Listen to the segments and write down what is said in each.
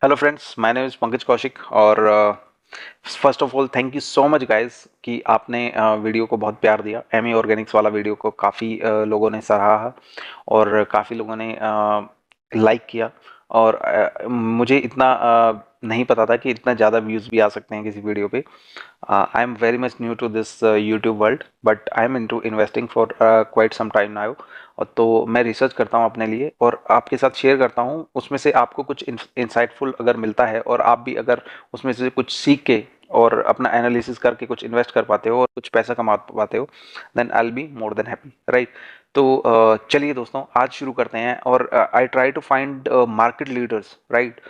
Hello friends, my name is Pankaj Kaushik और first of all thank you so much guys कि आपने video को बहुत प्यार दिया। एमी ऑर्गेनिक्स वाला वीडियो को काफ़ी लोगों ने सराहा और काफ़ी लोगों ने लाइक किया और मुझे इतना नहीं पता था कि इतना ज़्यादा व्यूज़ भी आ सकते हैं किसी वीडियो पे। I am very much new to this YouTube world but I am into investing for quite some time now. और तो मैं रिसर्च करता हूँ अपने लिए और आपके साथ शेयर करता हूँ, उसमें से आपको कुछ इंसाइटफुल अगर मिलता है और आप भी अगर उसमें से कुछ सीख के और अपना एनालिसिस करके कुछ इन्वेस्ट कर पाते हो और कुछ पैसा कमा पाते हो, then I will be more than happy, right. तो चलिए दोस्तों, आज शुरू करते हैं और I try to find market leaders, right.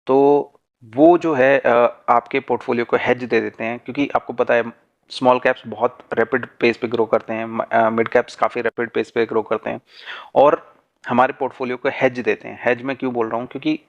तो वो जो है आपके पोर्टफोलियो को हेज दे देते हैं, क्योंकि आपको पता है स्मॉल कैप्स बहुत रैपिड पेस पे ग्रो करते हैं, मिड कैप्स काफ़ी रैपिड पेस पे ग्रो करते हैं और हमारे पोर्टफोलियो को हेज देते हैं। हेज मैं क्यों बोल रहा हूँ, क्योंकि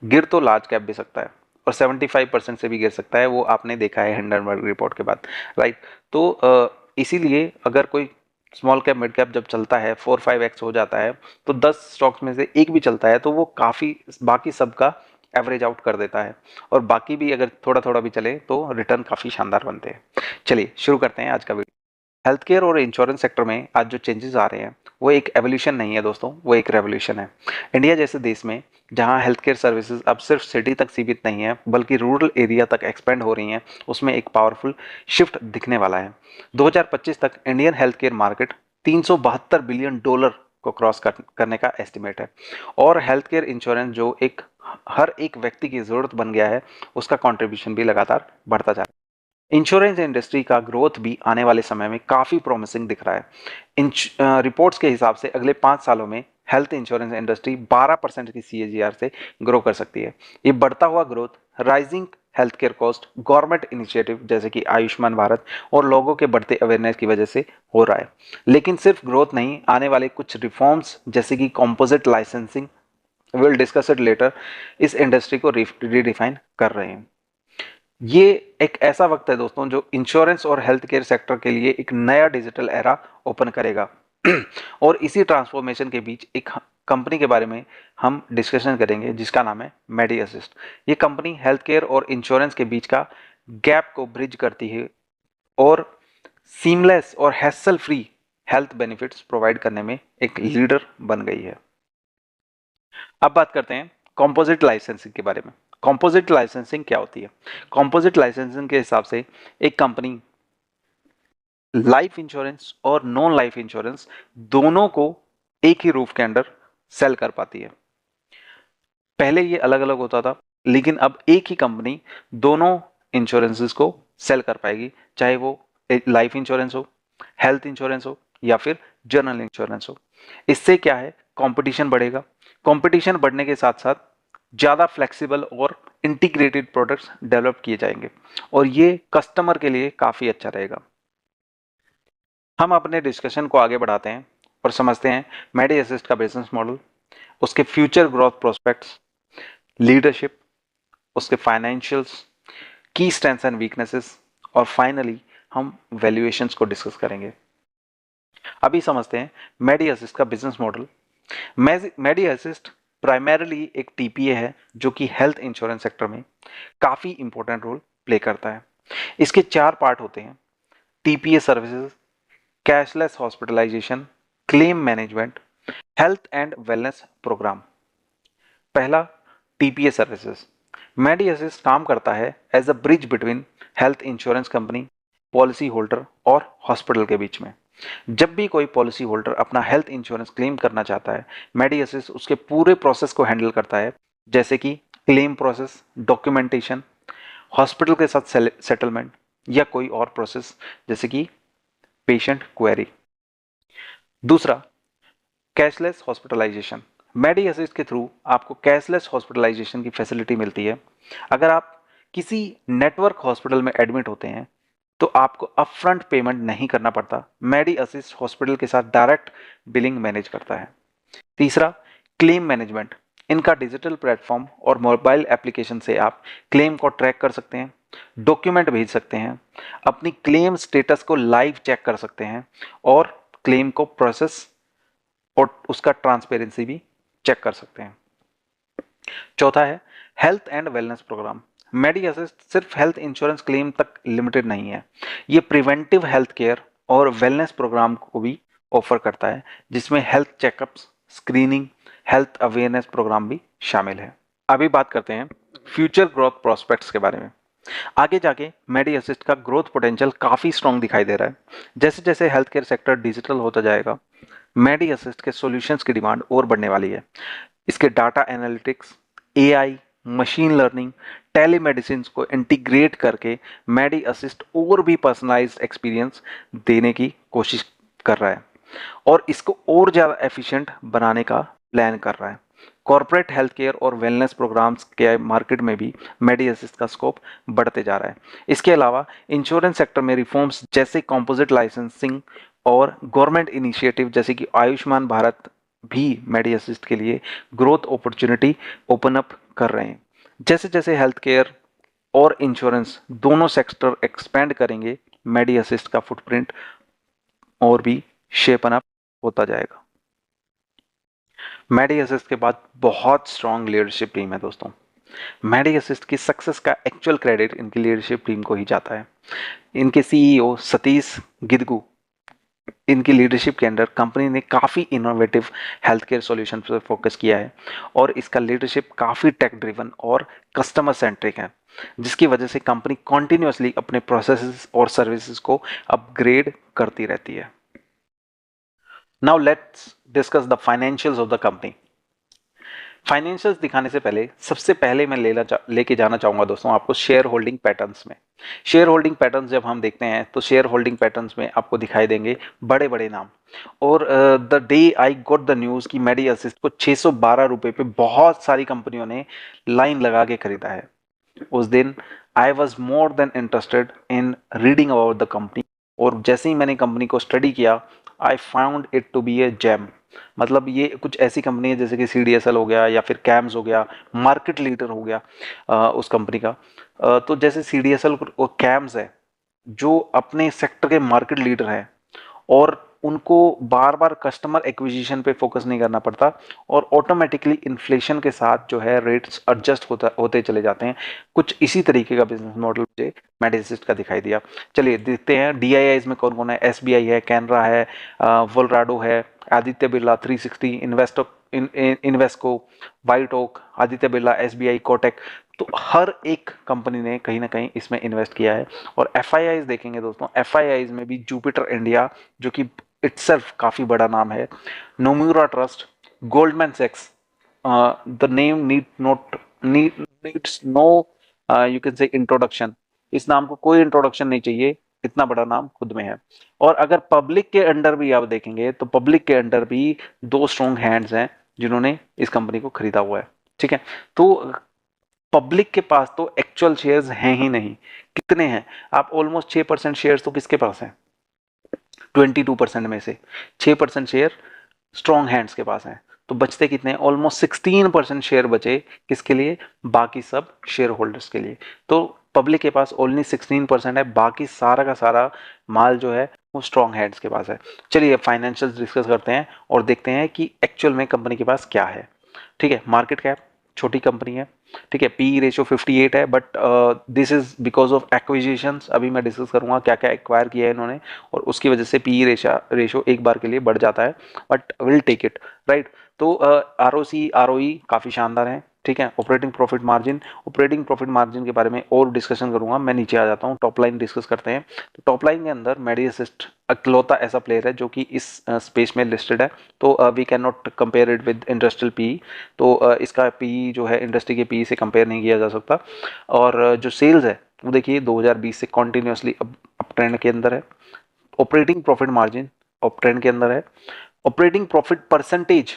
गिर तो लार्ज कैप भी सकता है और 75% से भी गिर सकता है, वो आपने देखा है हिंडनबर्ग रिपोर्ट के बाद, राइट। तो इसीलिए अगर कोई स्मॉल कैप मिड कैप जब चलता है 4-5x हो जाता है, तो 10 स्टॉक्स में से एक भी चलता है तो वो काफ़ी बाकी सबका एवरेज आउट कर देता है और बाकी भी अगर थोड़ा थोड़ा भी चले तो रिटर्न काफ़ी शानदार बनते हैं। चलिए शुरू करते हैं आज का वीडियो। हेल्थ केयर और इंश्योरेंस सेक्टर में आज जो चेंजेस आ रहे हैं वो एक एवोल्यूशन नहीं है दोस्तों, वो एक रेवोल्यूशन है। इंडिया जैसे देश में जहां हेल्थ केयर सर्विसेज अब सिर्फ सिटी तक सीमित नहीं है बल्कि रूरल एरिया तक एक्सपेंड हो रही हैं, उसमें एक पावरफुल शिफ्ट दिखने वाला है। 2025 तक Indian health care market $372 billion को क्रॉस करने का एस्टिमेट है और हेल्थ केयर इंश्योरेंस जो एक हर एक व्यक्ति की जरूरत बन गया है, उसका कंट्रीब्यूशन भी लगातार बढ़ता जा रहा है। इंश्योरेंस इंडस्ट्री का ग्रोथ भी आने वाले समय में काफ़ी प्रॉमिसिंग दिख रहा है। रिपोर्ट्स के हिसाब से अगले 5 सालों में हेल्थ इंश्योरेंस इंडस्ट्री 12% की CAGR से ग्रो कर सकती है। ये बढ़ता हुआ growth rising health care cost, government initiative जैसे कि आयुष्मान भारत और लोगों के बढ़ते अवेयरनेस की वजह से हो रहा है। लेकिन सिर्फ ग्रोथ नहीं, आने वाले कुछ रिफॉर्म्स जैसे कि composite licensing, will discuss it later, इस इंडस्ट्री को रीडिफाइन कर रहे हैं। ये एक ऐसा वक्त है दोस्तों जो इंश्योरेंस और हेल्थ केयर सेक्टर के लिए एक नया डिजिटल एरा ओपन करेगा। और इसी ट्रांसफॉर्मेशन के बीच एक कंपनी के बारे में हम डिस्कशन करेंगे जिसका नाम है मेडी असिस्ट। ये कंपनी हेल्थ केयर और इंश्योरेंस के बीच का गैप को ब्रिज करती है और सीमलेस और hassle free health benefits provide करने में एक लीडर बन गई है। अब बात करते हैं कॉम्पोजिट लाइसेंसिंग के बारे में। कॉम्पोजिट लाइसेंसिंग क्या होती है? कॉम्पोजिट लाइसेंसिंग के हिसाब से एक कंपनी लाइफ इंश्योरेंस और नॉन लाइफ इंश्योरेंस दोनों को एक ही रूफ के अंडर सेल कर पाती है। पहले ये अलग अलग होता था, लेकिन अब एक ही कंपनी दोनों इंश्योरेंसेस को सेल कर पाएगी, चाहे वो लाइफ इंश्योरेंस हो, हेल्थ इंश्योरेंस हो या फिर जनरल इंश्योरेंस हो। इससे क्या है, कंपटीशन बढ़ेगा। कंपटीशन बढ़ने के साथ साथ ज़्यादा फ्लेक्सिबल और इंटीग्रेटेड प्रोडक्ट्स डेवलप किए जाएंगे और ये कस्टमर के लिए काफ़ी अच्छा रहेगा। हम अपने डिस्कशन को आगे बढ़ाते हैं और समझते हैं मेडी असिस्ट का बिजनेस मॉडल, उसके फ्यूचर ग्रोथ प्रोस्पेक्ट्स, लीडरशिप, उसके फाइनेंशियल्स, की स्ट्रेंथ्स एंड वीकनेसेस और फाइनली हम वैल्यूएशंस को डिस्कस करेंगे। अभी समझते हैं मेडी असिस्ट का बिजनेस मॉडल। मेडी असिस्ट प्राइमरीली एक टीपीए है जो कि हेल्थ इंश्योरेंस सेक्टर में काफ़ी इंपॉर्टेंट रोल प्ले करता है। इसके 4 पार्ट होते हैं: TPA services, cashless hospitalisation, claim management, health and wellness programme. पहला, टीपीए सर्विसेज। मेडी असिस्ट काम करता है as a bridge between health insurance company, policy holder और हॉस्पिटल के बीच में। जब भी कोई पॉलिसी होल्डर अपना हेल्थ इंश्योरेंस क्लेम करना चाहता है, मेडी असिस्ट उसके पूरे प्रोसेस को हैंडल करता है, जैसे कि क्लेम प्रोसेस, डॉक्यूमेंटेशन, हॉस्पिटल के साथ सेटलमेंट या कोई और प्रोसेस जैसे कि पेशेंट क्वेरी। दूसरा, कैशलेस हॉस्पिटलाइजेशन। मेडी असिस्ट के थ्रू आपको कैशलेस हॉस्पिटलाइजेशन की फैसिलिटी मिलती है। अगर आप किसी नेटवर्क हॉस्पिटल में एडमिट होते हैं तो आपको अपफ्रंट पेमेंट नहीं करना पड़ता। मेडी असिस्ट हॉस्पिटल के साथ डायरेक्ट बिलिंग मैनेज करता है। तीसरा, क्लेम मैनेजमेंट। इनका डिजिटल प्लेटफॉर्म और मोबाइल एप्लीकेशन से आप क्लेम को ट्रैक कर सकते हैं, डॉक्यूमेंट भेज सकते हैं, अपनी क्लेम स्टेटस को लाइव चेक कर सकते हैं और क्लेम को प्रोसेस और उसका ट्रांसपेरेंसी भी चेक कर सकते हैं। चौथा है health and wellness programme. Medi Assist सिर्फ हेल्थ इंश्योरेंस क्लेम तक लिमिटेड नहीं है, ये प्रिवेंटिव हेल्थ केयर और वेलनेस प्रोग्राम को भी ऑफर करता है, जिसमें health checkups, screening, health awareness programme भी शामिल है। अभी बात करते हैं फ्यूचर ग्रोथ प्रोस्पेक्ट्स के बारे में। आगे जाके मेडी असिस्ट का ग्रोथ पोटेंशियल काफ़ी स्ट्रॉन्ग दिखाई दे रहा है। जैसे जैसे हेल्थ केयर सेक्टर डिजिटल होता जाएगा, मेडी असिस्ट के सॉल्यूशंस की डिमांड और बढ़ने वाली है। इसके data analytics, AI, machine learning, telemedicine को इंटीग्रेट करके मेडी असिस्ट और भी पर्सनलाइज्ड एक्सपीरियंस देने की कोशिश कर रहा है और इसको और ज़्यादा एफिशिएंट बनाने का प्लान कर रहा है। कॉर्पोरेट हेल्थ केयर और वेलनेस प्रोग्राम्स के मार्केट में भी मेडी असिस्ट का स्कोप बढ़ते जा रहा है। इसके अलावा इंश्योरेंस सेक्टर में रिफॉर्म्स जैसे कंपोजिट लाइसेंसिंग और गवर्नमेंट इनिशिएटिव जैसे कि आयुष्मान भारत भी मेडी असिस्ट के लिए ग्रोथ अपॉर्चुनिटी ओपन अप कर रहे हैं। जैसे जैसे हेल्थ केयर और इंश्योरेंस दोनों सेक्टर एक्सपेंड करेंगे, मेडी असिस्ट का फुटप्रिंट और भी शेपन अप होता जाएगा। मेडी असिस्ट के बाद बहुत स्ट्रॉन्ग लीडरशिप टीम है दोस्तों। मेडी असिस्ट की सक्सेस का एक्चुअल क्रेडिट इनकी लीडरशिप टीम को ही जाता है। इनके सीईओ सतीश गिदगू, इनकी लीडरशिप के अंडर कंपनी ने काफ़ी इनोवेटिव हेल्थ केयर सॉल्यूशन पर फोकस किया है और इसका लीडरशिप काफ़ी टेक ड्रिवन और कस्टमर सेंट्रिक है, जिसकी वजह से कंपनी कॉन्टिन्यूसली अपने प्रोसेसेस और सर्विसेज को अपग्रेड करती रहती है। Now let's discuss the financials of the company. Financials दिखाने से पहले सबसे पहले मैं लेके जाना चाहूंगा दोस्तों आपको शेयर होल्डिंग पैटर्न्स में। शेयर होल्डिंग पैटर्न्स जब हम देखते हैं तो शेयर होल्डिंग पैटर्न्स में आपको दिखाई देंगे बड़े बड़े नाम। और the day I got the news कि मेडी असिस्ट को 612 रुपए पे बहुत सारी कंपनियों ने लाइन लगा के खरीदा है, उस दिन I was more than interested in reading about the company. और जैसे ही मैंने कंपनी को स्टडी किया, I found it to be a gem. मतलब ये कुछ ऐसी कंपनी है जैसे कि CDSL हो गया या फिर कैम्स हो गया, मार्केट लीडर हो गया उस कंपनी का। तो जैसे CDSL और कैम्स है जो अपने सेक्टर के मार्केट लीडर हैं और उनको बार बार कस्टमर एक्विजिशन पे फोकस नहीं करना पड़ता और ऑटोमेटिकली इन्फ्लेशन के साथ जो है रेट्स एडजस्ट होते चले जाते हैं। कुछ इसी तरीके का बिजनेस मॉडल मुझे मेडी असिस्ट का दिखाई दिया। चलिए देखते हैं DIIs में कौन कौन है। SBI है, कैनरा है, वोलराडो है, Aditya Birla, 360, Invesco, white oak, Aditya Birla, SBI, Kotak. तो हर एक कंपनी ने कहीं ना कहीं इसमें इन्वेस्ट किया है। और FIIs देखेंगे दोस्तों, FIIs में भी जुपिटर इंडिया जो कि इटसेल्फ काफी बड़ा नाम है, नोम्यूरा ट्रस्ट, गोल्डमैन सैक्स, the name needs no you can say introduction. इस नाम को कोई इंट्रोडक्शन नहीं चाहिए, इतना बड़ा नाम खुद में है। और अगर पब्लिक के अंडर भी आप देखेंगे तो पब्लिक के अंडर भी दो स्ट्रॉन्ग हैंड्स हैं जिन्होंने इस कंपनी को खरीदा हुआ है। ठीक है, तो पब्लिक के पास तो एक्चुअल शेयर्स हैं ही नहीं। कितने हैं? आप ऑलमोस्ट 6% शेयर्स तो किसके पास हैं? 22% में से 6% शेयर स्ट्रॉन्ग हैंड्स के पास हैं। तो बचते कितने? ऑलमोस्ट 16% शेयर बचे किसके लिए? बाकी सब शेयर होल्डर्स के लिए। तो पब्लिक के पास ओनली 16% है, बाकी सारा का सारा माल जो है वो स्ट्रॉन्ग हैंड्स के पास है। चलिए फाइनेंशियल्स डिस्कस करते हैं और देखते हैं कि एक्चुअल में कंपनी के पास क्या है। ठीक है, मार्केट कैप छोटी कंपनी है। ठीक है, PE रेशियो 58 है, but this is because of acquisitions. अभी मैं डिस्कस करूंगा क्या क्या एक्वायर किया है इन्होंने और उसकी वजह से PE रेशियो एक बार के लिए बढ़ जाता है, but will take it right. तो ROC ROE काफ़ी शानदार है। ठीक है, ऑपरेटिंग प्रॉफिट मार्जिन के बारे में और डिस्कशन करूंगा। मैं नीचे आ जाता हूँ, टॉप लाइन डिस्कस करते हैं। तो टॉप लाइन के अंदर मेडी असिस्ट अकेलौता ऐसा प्लेयर है जो कि इस स्पेस में लिस्टेड है। तो we can not compare it with industrial PE। तो इसका PE जो है इंडस्ट्री के PE से कंपेयर नहीं किया जा सकता। और जो सेल्स है वो देखिए 2020 से कॉन्टिन्यूसली अप ट्रेंड के अंदर है। Operating profit margin up trend के अंदर है। ऑपरेटिंग प्रॉफिट परसेंटेज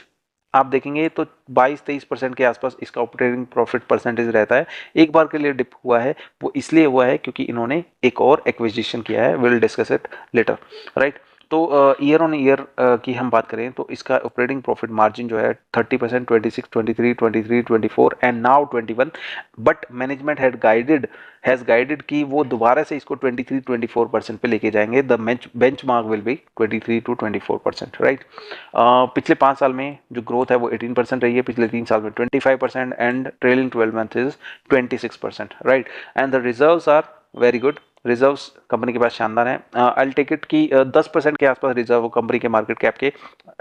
आप देखेंगे तो 22-23% के आसपास इसका ऑपरेटिंग प्रॉफिट परसेंटेज रहता है। एक बार के लिए डिप हुआ है, वो इसलिए हुआ है क्योंकि इन्होंने एक और एक्विजिशन किया है, will discuss it later right. तो ईयर ऑन ईयर की हम बात करें तो इसका ऑपरेटिंग प्रॉफिट मार्जिन जो है 30%, 26, 23, 23, 24 and now 21, but management has guided कि वो दोबारा से इसको 23, 24% पे लेके जाएंगे। The bench mark will be 23 to 24%, right. पिछले 5 साल में जो ग्रोथ है वो 18% रही है, पिछले 3 साल में 25% and trailing 12 month is 26%, right. And the reserves are very good, reserves company के पास शानदार है। आई टेक इट कि 10% के आसपास रिजर्व कंपनी के मार्केट कैप के,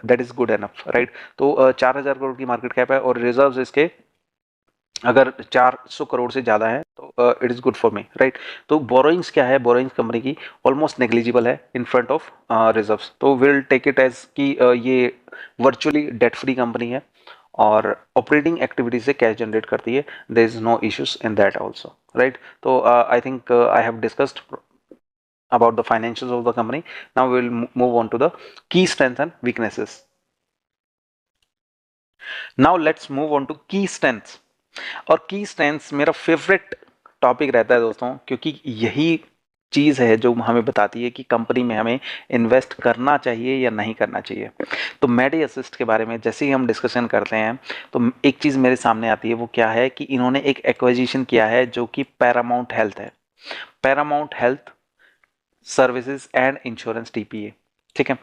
that is good enough, right. तो 4,000 करोड़ की मार्केट कैप है और रिजर्व्स इसके अगर 400 करोड़ से ज़्यादा है तो it is good for me, right. तो बोरोइंग्स क्या है, बोरोइंग्स कंपनी की ऑलमोस्ट नेग्लिजिबल है इन फ्रंट ऑफ रिजर्व्स, तो विल टेक इट एज कि ये वर्चुअली डेट फ्री कंपनी है और ऑपरेटिंग एक्टिविटी से कैश जनरेट करती है, there is no issues in that also, right. तो I think I have discussed about the financials of the company. Now we will move on to the key strengths and weaknesses. Now let's move on to key strengths. और की strengths मेरा favourite topic रहता है दोस्तों, क्योंकि यही चीज़ है जो हमें बताती है कि कंपनी में हमें इन्वेस्ट करना चाहिए या नहीं करना चाहिए। तो मेडी असिस्ट के बारे में जैसे ही हम डिस्कशन करते हैं तो एक चीज़ मेरे सामने आती है, वो क्या है कि इन्होंने एक एक्विजिशन किया है जो कि पैरामाउंट हेल्थ है, Paramount health services and insurance TPA, ठीक है।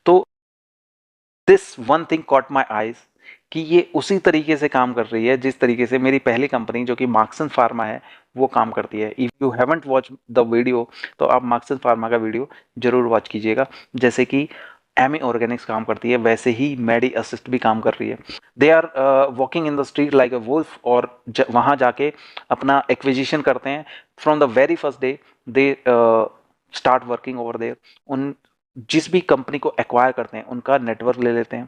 तो this one thing caught my eyes कि ये उसी तरीके से काम कर रही है जिस तरीके से मेरी पहली कंपनी जो कि मार्क्सन फार्मा है वो काम करती है। If you haven't watch the video तो आप मार्क्सन फार्मा का वीडियो जरूर वॉच कीजिएगा। जैसे कि एमी ऑर्गेनिक्स काम करती है वैसे ही मेडी असिस्ट भी काम कर रही है। They are walking in the street like a wolf, और वहाँ जाके अपना एक्विजिशन करते हैं। From the very first day they start working over there. उन जिस भी कंपनी को एक्वायर करते हैं उनका नेटवर्क ले लेते हैं,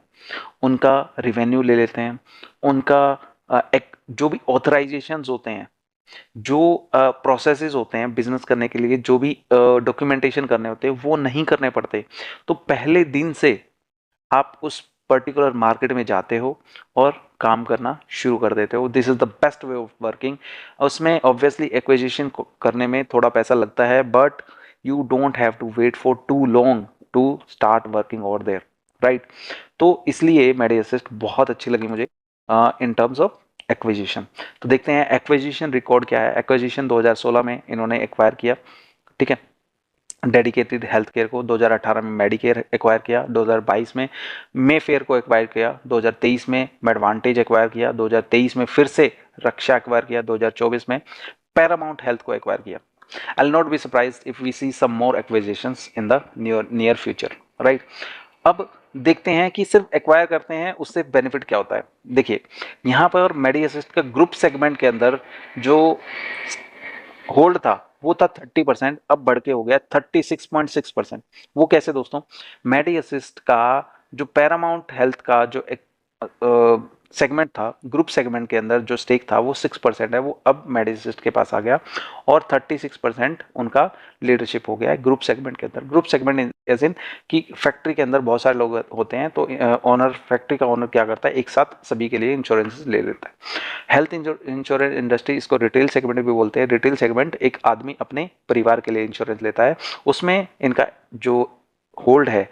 उनका रिवेन्यू ले लेते हैं, उनका जो भी ऑथराइजेशंस होते हैं, जो प्रोसेसेस होते हैं बिजनेस करने के लिए, जो भी डॉक्यूमेंटेशन करने होते हैं वो नहीं करने पड़ते। तो पहले दिन से आप उस पर्टिकुलर मार्केट में जाते हो और काम करना शुरू कर देते हो। This is the best way of working. उसमें ऑब्वियसली एक्विजिशन करने में थोड़ा पैसा लगता है, but you don't have to wait for too long to start working over there, right. तो इसलिए मेडी असिस्ट बहुत अच्छी लगी मुझे इन टर्म्स ऑफ एक्विजिशन। तो देखते हैं एक्विजिशन रिकॉर्ड क्या है। एक्विजिशन 2016 में इन्होंने एक्वायर किया, ठीक है, डेडिकेटेड हेल्थ केयर को। 2018 में मेडिकेयर एक्वायर किया, 2022 में मेफेयर को एक्वायर किया, 2023 में मेडवांटेज एक्वायर किया, 2023 में फिर से रक्षा एक्वायर किया, 2024 में पैरामाउंट हेल्थ को एक्वायर किया। I will not be surprised if we see some more acquisitions in the near future, right. अब देखते हैं कि सिर्फ एक्वायर करते हैं उससे बेनिफिट क्या होता है। देखिए यहाँ पर मेडी असिस्ट का ग्रुप सेगमेंट के अंदर जो होल्ड था वो था 30%, अब बढ़ के हो गया 36.6%। वो कैसे दोस्तों? मेडी असिस्ट का जो पैरामाउंट हेल्थ का जो एक सेगमेंट था, ग्रुप सेगमेंट के अंदर जो स्टेक था वो 6% है, वो अब मेडी असिस्ट के पास आ गया और 36% उनका लीडरशिप हो गया है ग्रुप सेगमेंट के अंदर। ग्रुप सेगमेंट एज इन कि फैक्ट्री के अंदर बहुत सारे लोग होते हैं, तो ओनर, फैक्ट्री का ओनर क्या करता है, एक साथ सभी के लिए इंश्योरेंस ले लेता है। हेल्थ इंश्योरेंस इंडस्ट्री, इसको रिटेल सेगमेंट भी बोलते हैं। रिटेल सेगमेंट एक आदमी अपने परिवार के लिए इंश्योरेंस लेता है, उसमें इनका जो होल्ड है,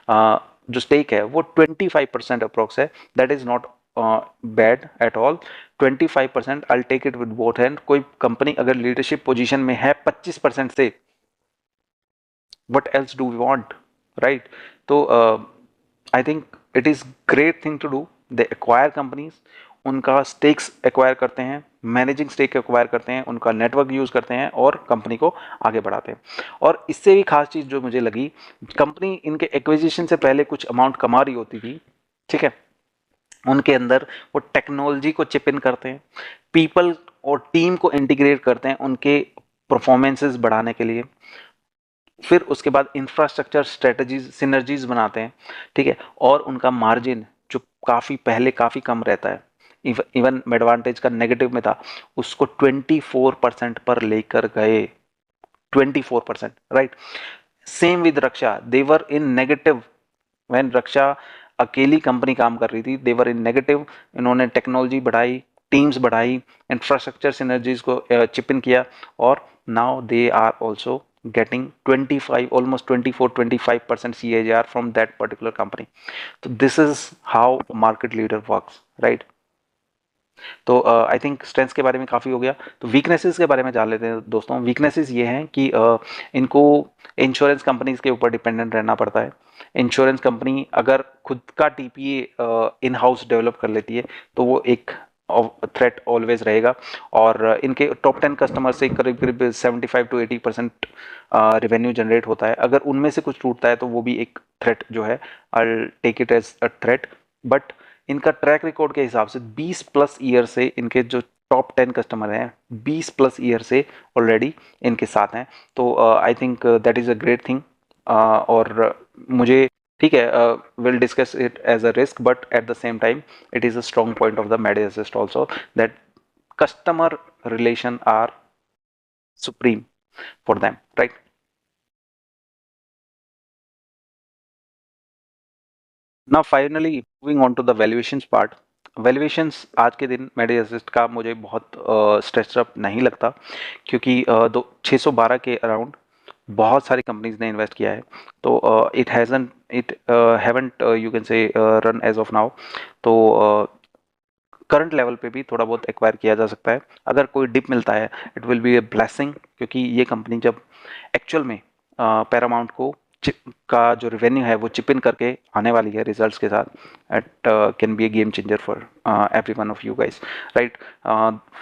जो स्टेक है वो 25% अप्रोक्स है। That is not bad at all. 25% I take it with both hand. कोई कंपनी अगर लीडरशिप पोजीशन में है 25% से, what else do we want, right? तो I think it is great thing to do. They acquire companies, उनका stakes acquire करते हैं, managing stake acquire करते हैं, उनका नेटवर्क यूज करते हैं और कंपनी को आगे बढ़ाते हैं। और इससे भी खास चीज जो मुझे लगी, कंपनी इनके एक्विजिशन से पहले कुछ अमाउंट कमा रही होती थी, ठीक है, उनके अंदर वो टेक्नोलॉजी को चिप इन करते हैं, पीपल और टीम को इंटीग्रेट करते हैं उनके परफॉर्मेंसेस बढ़ाने के लिए, फिर उसके बाद इंफ्रास्ट्रक्चर स्ट्रेटजीज सिनर्जीज बनाते हैं, ठीक है, और उनका मार्जिन जो पहले काफ़ी कम रहता है, इवन एडवांटेज का नेगेटिव में था, उसको 24% पर लेकर गए। 24%, right. Same with Raksha, they were in negative when Raksha अकेली कंपनी काम कर रही थी, देवर इन नेगेटिव। इन्होंने टेक्नोलॉजी बढ़ाई, टीम्स बढ़ाई, इंफ्रास्ट्रक्चर सिनर्जीज को चिप इन किया और now they are also getting 25, almost 24-25% CAGR from that particular company. So this is how market leader works, right? तो आई थिंक स्ट्रेंथ्स के बारे में काफ़ी हो गया, तो वीकनेसेस के बारे में जान लेते हैं दोस्तों। वीकनेसेस ये हैं कि इनको इंश्योरेंस कंपनीज के ऊपर डिपेंडेंट रहना पड़ता है। इंश्योरेंस कंपनी अगर खुद का टीपीए इन हाउस डेवलप कर लेती है तो वो एक थ्रेट ऑलवेज रहेगा, और इनके टॉप 10 कस्टमर से करीब करीब 75-80% रेवेन्यू जनरेट होता है। अगर उनमें से कुछ टूटता है तो वो भी एक थ्रेट जो है, I take it as a threat. But इनका ट्रैक रिकॉर्ड के हिसाब से 20 प्लस ईयर से इनके जो टॉप 10 कस्टमर हैं 20 प्लस ईयर से ऑलरेडी इनके साथ हैं। तो I think that is a great thing. और मुझे ठीक है, will discuss it as a risk, but at the same time it is a strong point of the Medi Assist also, that customer relation are supreme for them, right? Now finally moving on to the valuations part. Valuations आज के दिन मेडी assist का मुझे बहुत stretch up नहीं लगता, क्योंकि 612 के अराउंड बहुत सारी कंपनीज ने इन्वेस्ट किया है। तो it haven't you can say run as of now. तो करंट लेवल पे भी थोड़ा बहुत एक्वायर किया जा सकता है। अगर कोई डिप मिलता है it will be a blessing, क्योंकि ये कंपनी जब एक्चुअल में पैरामाउंट को का जो रेवेन्यू है वो चिप इन करके आने वाली है रिजल्ट्स के साथ, it can be a game changer for every one of you guys, right?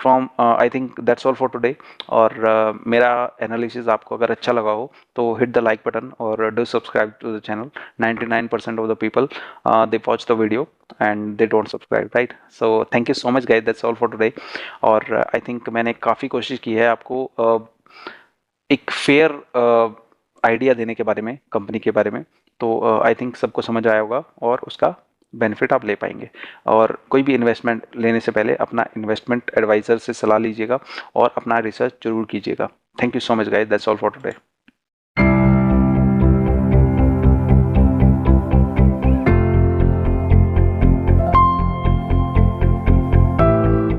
From I think that's all for today. और मेरा एनालिसिस आपको अगर अच्छा लगा हो तो हिट द लाइक बटन और do subscribe to the channel. 99% of the people they watch the video and they don't subscribe, right? So thank you so much guys, that's all for today। और I think मैंने काफ़ी कोशिश की है आपको एक fair idea देने के बारे में, कंपनी के बारे में। तो आई थिंक सबको समझ आया होगा और उसका बेनिफिट आप ले पाएंगे। और कोई भी इन्वेस्टमेंट लेने से पहले अपना इन्वेस्टमेंट एडवाइज़र से सलाह लीजिएगा और अपना रिसर्च जरूर कीजिएगा। Thank you so much guys, that's all for today.